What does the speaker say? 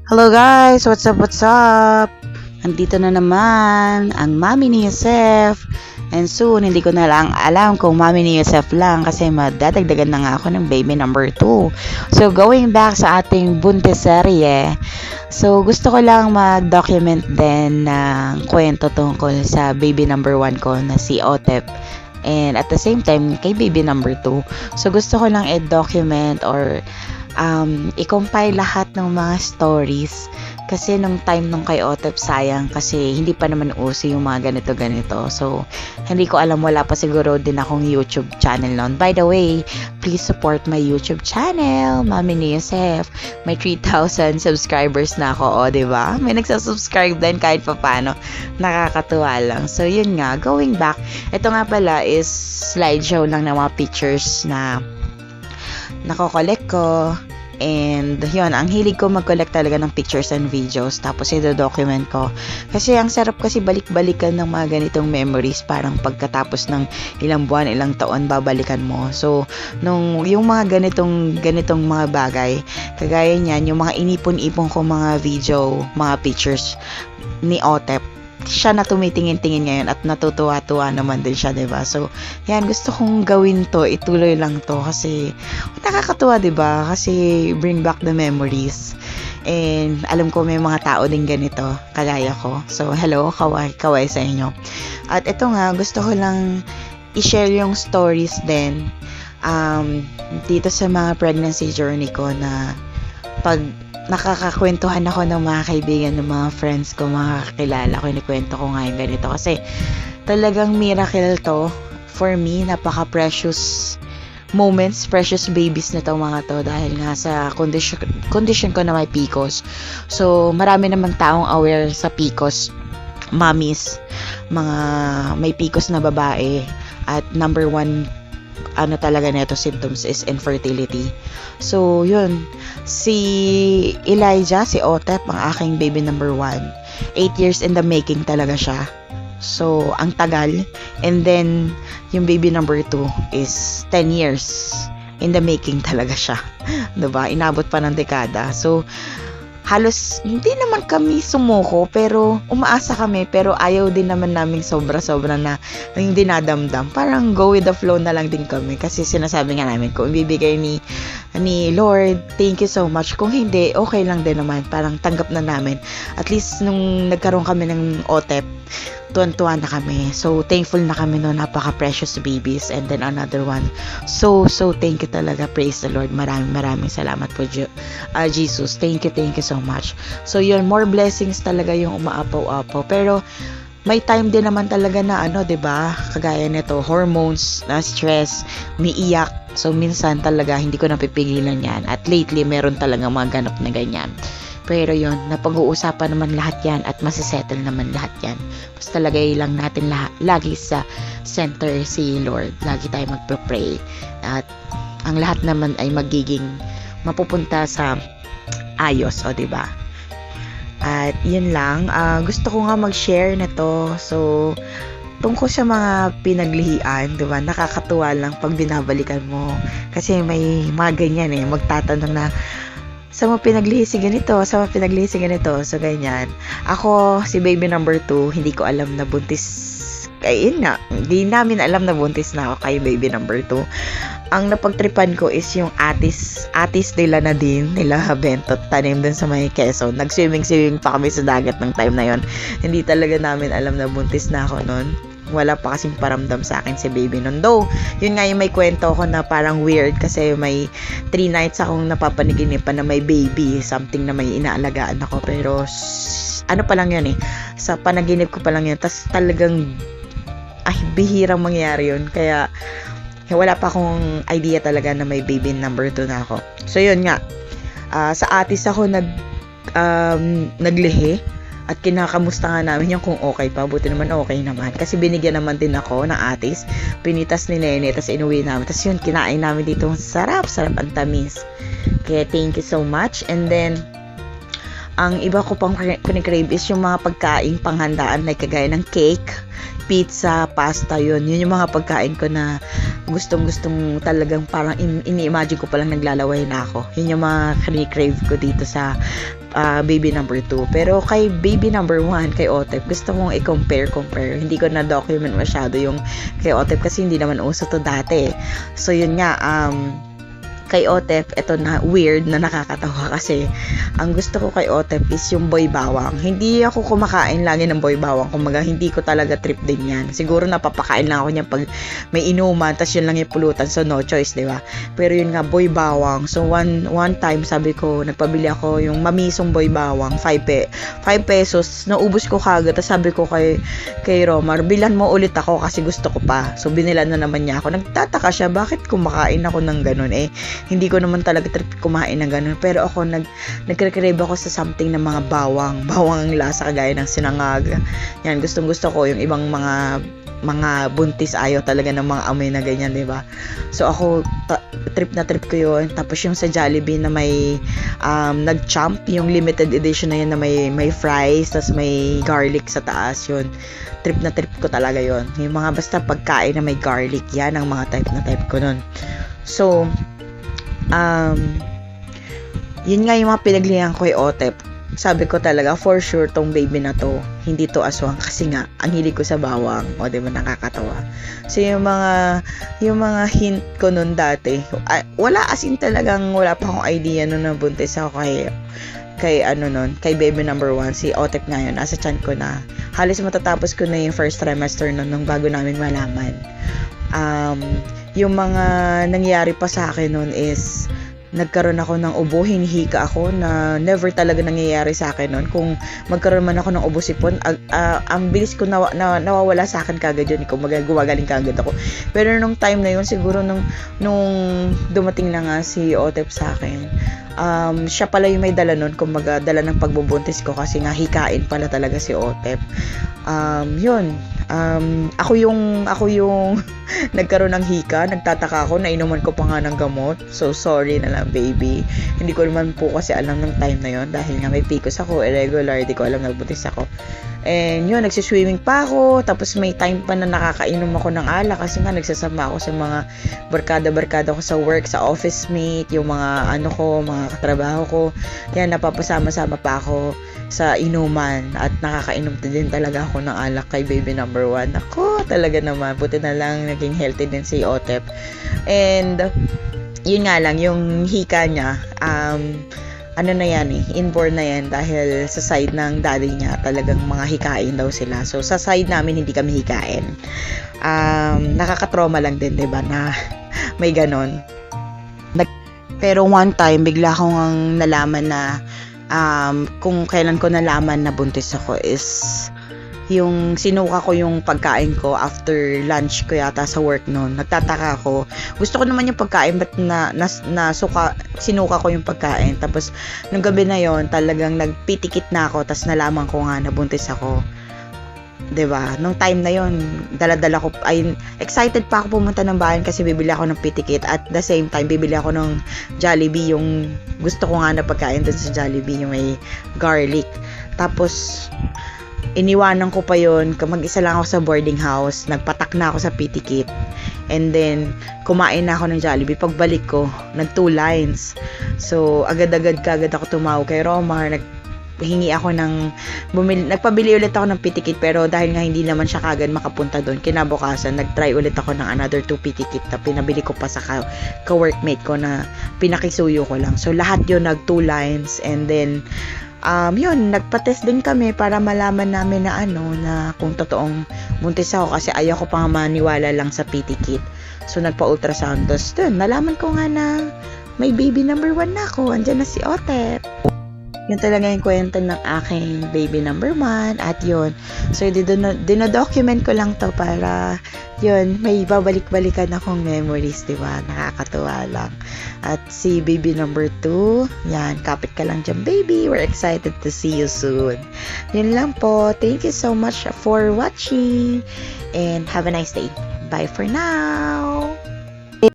Hello guys! What's up? What's up? Andito na naman ang mami ni Yosef. And soon, hindi ko na lang alam kung mami ni Yosef lang kasi madadagdagan na nga ako ng baby number 2. So, going back sa ating buntis serye. So, gusto ko lang mag-document din ng kwento tungkol sa baby number 1 ko na si Otep. And at the same time, kay baby number 2. So, gusto ko lang i-document or i-compile lahat ng mga stories kasi nung time nung kay Otep sayang kasi hindi pa naman uso yung mga ganito so hindi ko alam, wala pa siguro din akong YouTube channel noon. By the way, please support my YouTube channel, Mami ni Yosef. May 3,000 subscribers na ako, diba? May nagsasubscribe din kahit pa paano, nakakatuwa lang. So yun nga, going back, ito nga pala is slideshow lang ng mga pictures na nako-collect ko. And yun, ang hilig ko mag-collect talaga ng pictures and videos, tapos i-document ko kasi ang sarap kasi balik-balikan ng mga ganitong memories. Parang pagkatapos ng ilang buwan, ilang taon, babalikan mo. So nung yung mga ganitong mga bagay, kagaya niyan, yung mga inipon-ipon ko mga video, mga pictures ni Otep, siya na tumitingin-tingin ngayon at natutuwa-tuwa naman din siya, diba? So, yan, gusto kong gawin to, ituloy lang to kasi nakakatuwa, diba? Kasi bring back the memories. And alam ko may mga tao din ganito, kagaya ko. So, hello, kaway sa inyo. At ito nga, gusto ko lang i-share yung stories din dito sa mga pregnancy journey ko na pag nakakakwentuhan ako ng mga kaibigan, ng mga friends ko, mga kakilala ko, inikwento ko nga yung ganito kasi talagang miracle to for me. Napaka-precious moments, precious babies na to mga to dahil nga sa condition ko na may PCOS. So marami namang taong aware sa PCOS, mommies, mga may PCOS na babae, at number 1 talaga neto symptoms is infertility. So yun, si Elijah, si Otep, ang aking baby number 1, 8 years in the making talaga siya. So ang tagal. And then yung baby number 2 is 10 years in the making talaga siya. Diba? Inabot pa ng dekada. So halos hindi naman kami sumuko pero umaasa kami, pero ayaw din naman naming sobra-sobra na yung dinadamdam. Parang go with the flow na lang din kami kasi sinasabi nga namin kung ibibigay ni Lord, thank you so much. Kung hindi, okay lang din naman. Parang tanggap na namin. At least nung nagkaroon kami ng Otep, tuwan-tuwa na kami. So thankful na kami no, napaka-precious babies. And then another one. So thank you talaga. Praise the Lord. Maraming salamat po, Jesus. Thank you so much. So yun, more blessings talaga yung umaapaw-apaw. Pero may time din naman talaga na 'di ba? Kagaya nito, hormones, na stress, umiiyak. So minsan talaga hindi ko napipigilan 'yan. At lately meron talaga mga ganap na ganyan. Pero yun, napag-uusapan naman lahat yan at masisettle naman lahat yan. Basta lagay lang natin lagi sa center si Lord. Lagi tayo magpre-pray. At ang lahat naman ay magiging mapupunta sa ayos, diba? At yun lang, gusto ko nga mag-share na to. So tungkol sa mga pinaglihian, diba? Nakakatuwa lang pag binabalikan mo. Kasi may mga ganyan magtatanong na, sa mga pinaglihi si ganito, sa mga pinaglihi si ganito. So ganyan. Ako, si baby number 2, hindi ko alam na buntis. Ayun nga, hindi namin alam na buntis na ako kay baby number 2. Ang napagtripan ko is yung atis nila na din, nila Bentot, tanim dun sa may Quezon. Nag-swimming pa kami sa dagat ng time na yon. Hindi talaga namin alam na buntis na ako nun. Wala pa kasing paramdam sa akin si baby nun. Though, yun nga yung may kwento ko na parang weird kasi may 3 nights akong napapaniginipan na may baby, something na may inaalagaan ako. Pero pa lang yun sa panaginip ko pa lang yun. Tas talagang bihirang mangyari yun. Kaya wala pa akong idea talaga na may baby number 2 na ako. So yun nga, sa atis ako naglihi. At kinakamusta nga namin yung kung okay pa. Buti naman okay naman. Kasi binigyan naman din ako ng atis. Pinitas ni Nene. Tapos inuwi namin. Tapos yun, kinain namin dito. Sarap ang tamis. Kaya thank you so much. And then, ang iba ko pang kinikrave is yung mga pagkain panghandaan. Like kagaya ng cake, pizza, pasta, yun yung mga pagkain ko na gustong talagang parang ini-imagine ko palang naglalaway na ako. Yun yung mga kinikrave ko dito sa baby number 2. Pero kay baby number 1, kay Otep, gusto kong i-compare. Hindi ko na-document masyado yung kay Otep kasi hindi naman uso to dati. So, yun nga, kay Otep, ito na weird na nakakatawa kasi ang gusto ko kay Otep is yung boy bawang. Hindi ako kumakain lagi ng boy bawang. Kumaga, hindi ko talaga trip din yan. Siguro napapakain lang ako niya pag may inuman, tas yun lang yung pulutan. So, no choice, di ba? Pero yun nga, boy bawang. So, one time, sabi ko, nagpabili ako yung mamisong boy bawang, 5 pesos. Naubos ko kagad. Tas sabi ko kay Romar, bilan mo ulit ako kasi gusto ko pa. So, binilan na naman niya ako. Nagtataka siya, bakit kumakain ako ng ganun? Hindi ko naman talaga trip kumain ng ganun. Pero ako, nagre-crave ako sa something ng mga bawang. Bawang ang lasa, kagaya ng sinangag. Yan, gustong-gusto ko. Yung ibang mga buntis ayaw talaga ng mga amoy na ganyan, di ba? So, ako, trip ko yun. Tapos yung sa Jollibee na may nag-champ, yung limited edition na yun na may fries, tapos may garlic sa taas, yun. Trip ko talaga yun. Yung mga basta pagkain na may garlic, yan ang mga type ko nun. So, yun nga yung mga pinaglihan ko kay Otep. Sabi ko talaga, for sure, tong baby na to, hindi to aswang kasi nga, ang hilig ko sa bawang. O, diba, nakakatawa. So, yung mga hint ko nun dati, wala talagang, wala pa akong idea nun na buntis ako kay baby number 1, si Otep ngayon, nasa tiyan ko na. Halos matatapos ko na yung first trimester nun, nung bago namin malaman. Yung mga nangyari pa sa akin nun is nagkaroon ako ng ubo, hinihika ako na never talaga nangyayari sa akin nun. Kung magkaroon man ako ng ubo sipon, ang bilis ko nawawala sa akin kagad yun. Kung gumagaling kagad ako. Pero nung time na yun, siguro nung dumating na nga si Otep sa akin, siya pala yung may dala nun, kumbaga dala ng pagbubuntis ko kasi nga hikain pala talaga si Otep. Yun. Ako yung nagkaroon ng hika, nagtataka ako, nainuman ko pa nga ng gamot. So, sorry na lang, baby. Hindi ko naman po kasi alam ng time na yon dahil nga may PCOS ako, irregular, hindi ko alam nagbuntis ako. And yun, nagsiswimming pa ako, tapos may time pa na nakakainom ako ng alak kasi nga nagsasama ako sa mga barkada ko sa work, sa office mate, yung mga mga katrabaho ko. Yan, napapasama-sama pa ako sa inuman at nakakainom din talaga ako ng alak kay baby number 1. Ako, talaga naman, buti na lang naging healthy din si Otep. And yun nga lang, yung hika niya, inborn na yan dahil sa side ng daddy niya talagang mga hikain daw sila. So, sa side namin, hindi kami hikain. Nakakatrauma lang din, diba, na may ganon. Pero one time, bigla akong nalaman na kung kailan ko nalaman na buntis ako is yung sinuka ko yung pagkain ko after lunch ko yata sa work noon. Nagtataka ako. Gusto ko naman yung pagkain, but sinuka ko yung pagkain. Tapos, nung gabi na yon talagang nagpitikit na ako, tapos nalaman ko nga na buntis ako. 'Di ba? Nung time na yon dala-dala ko, excited pa ako pumunta ng bayan kasi bibili ako ng pitikit. At the same time, bibili ako ng Jollibee, yung gusto ko nga na pagkain doon sa Jollibee, yung may garlic. Tapos, iniwanan ko pa yon, mag-isa lang ako sa boarding house, nagpatak na ako sa pitikit, and then kumain na ako ng Jollibee. Pagbalik ko, nag 2 lines. So, agad-agad ako tumawag kay Romar, nagpabili ulit ako ng pitikit, pero dahil nga hindi naman siya kagad makapunta doon, kinabukasan, nag-try ulit ako ng another 2 pitikit na pinabili ko pa sa ka-workmate ko na pinakisuyo ko lang. So, lahat yun nag 2 lines, and then yun, nagpa-test din kami para malaman namin na kung totoong buntis ako kasi ayaw ko pang maniwala lang sa pitikit. So, nagpa-ultrasound. Tapos, dun, nalaman ko nga na may baby number 1 na ako. Andyan na si Otep. Yun talaga yung kwento ng aking baby number 1. At yun, so dinodocument ko lang to para yun, may babalik-balikan akong memories, diba? Nakakatuwa lang. At si baby number 2, yan, kapit ka lang dyan, baby. We're excited to see you soon. Yun lang po. Thank you so much for watching and have a nice day. Bye for now.